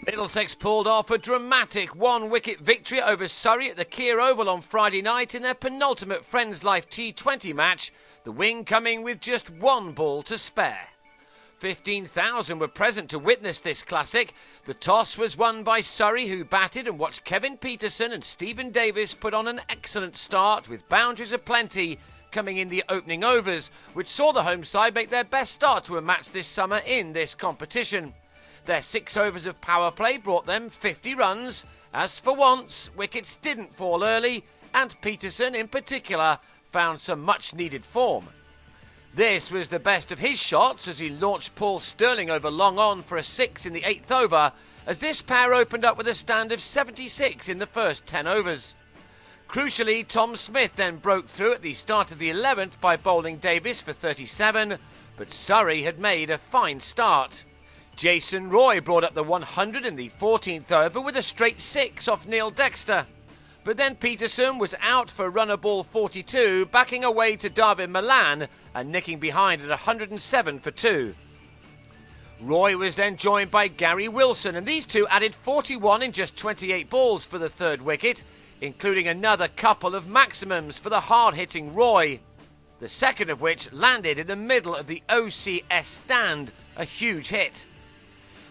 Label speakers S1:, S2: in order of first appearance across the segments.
S1: Middlesex pulled off a dramatic one-wicket victory over Surrey at the Keir Oval on Friday night in their penultimate Friends Life T20 match, the win coming with just one ball to spare. 15,000 were present to witness this classic. The toss was won by Surrey, who batted and watched Kevin Pietersen and Stephen Davis put on an excellent start with boundaries aplenty coming in the opening overs, which saw the home side make their best start to a match this summer in this competition. Their 6 overs of power play brought them 50 runs, as for once, wickets didn't fall early, and Pietersen in particular found some much-needed form. This was the best of his shots as he launched Paul Stirling over long on for a 6 in the 8th over, as this pair opened up with a stand of 76 in the first 10 overs. Crucially, Tom Smith then broke through at the start of the 11th by bowling Davis for 37, but Surrey had made a fine start. Jason Roy brought up the 100 in the 14th over with a straight 6 off Dexter. But then Pietersen was out for runner ball 42, backing away to David Malan and nicking behind at 107 for 2. Roy was then joined by Gary Wilson, and these two added 41 in just 28 balls for the third wicket, including another couple of maximums for the hard-hitting Roy, the second of which landed in the middle of the OCS stand, a huge hit.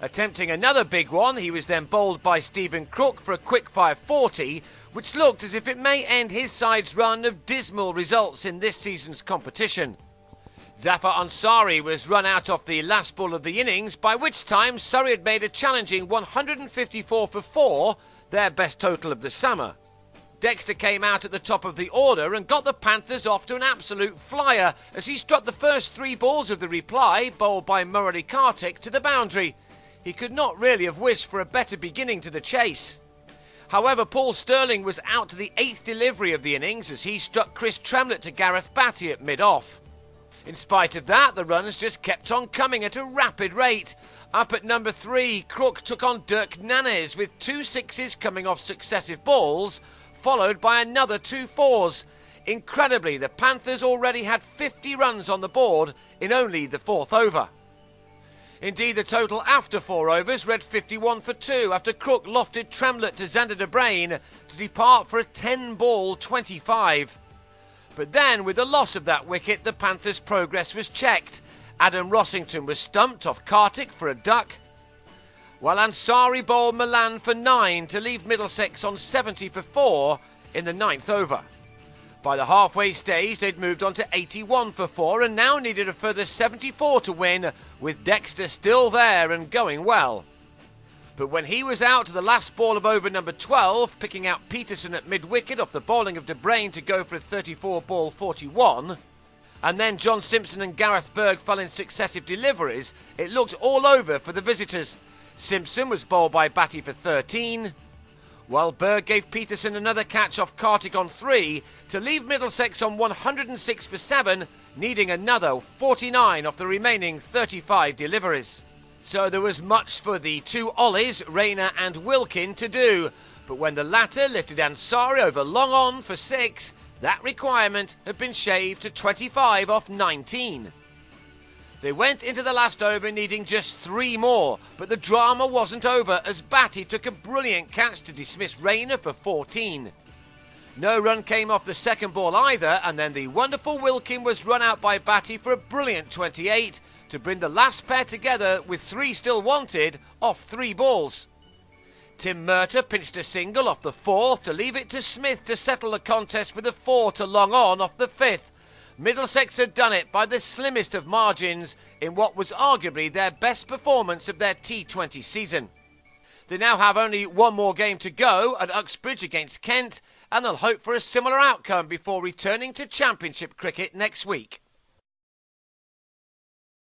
S1: Attempting another big one, he was then bowled by Stephen Crook for a quick-fire 40, which looked as if it may end his side's run of dismal results in this season's competition. Zafar Ansari was run out off the last ball of the innings, by which time Surrey had made a challenging 154 for 4, their best total of the summer. Dexter came out at the top of the order and got the Panthers off to an absolute flyer as he struck the first 3 balls of the reply, bowled by Murtagh Smith, to the boundary. He could not really have wished for a better beginning to the chase. However, Paul Stirling was out to the 8th delivery of the innings as he struck Chris Tremlett to Gareth Batty at mid-off. In spite of that, the runs just kept on coming at a rapid rate. Up at number 3, Crook took on Dirk Nannes with 2 6s coming off successive balls, followed by another 2 4s. Incredibly, the Panthers already had 50 runs on the board in only the 4th over. Indeed, the total after 4 overs read 51 for 2 after Crook lofted Tremlett to Xander de Brain to depart for a 10-ball 25. But then, with the loss of that wicket, the Panthers' progress was checked. Adam Rossington was stumped off Kartik for a duck, while Ansari bowled Malan for 9 to leave Middlesex on 70 for 4 in the 9th over. By the halfway stage, they'd moved on to 81 for 4 and now needed a further 74 to win, with Dexter still there and going well. But when he was out to the last ball of over number 12, picking out Pietersen at mid-wicket off the bowling of de Brain to go for a 34-ball 41, and then John Simpson and Gareth Berg fell in successive deliveries, it looked all over for the visitors. Simpson was bowled by Batty for 13, while Berg gave Pietersen another catch off Kartik on 3 to leave Middlesex on 106 for 7, needing another 49 off the remaining 35 deliveries. So there was much for the 2 Ollies, Rayner and Wilkin, to do, but when the latter lifted Ansari over long on for 6, that requirement had been shaved to 25 off 19. They went into the last over needing just 3 more, but the drama wasn't over as Batty took a brilliant catch to dismiss Rayner for 14. No run came off the second ball either, and then the wonderful Wilkin was run out by Batty for a brilliant 28 to bring the last pair together with 3 still wanted off 3 balls. Tim Murtagh pinched a single off the 4th to leave it to Smith to settle the contest with a 4 to long on off the 5th. Middlesex had done it by the slimmest of margins in what was arguably their best performance of their T20 season. They now have only one more game to go at Uxbridge against Kent, and they'll hope for a similar outcome before returning to Championship cricket next week.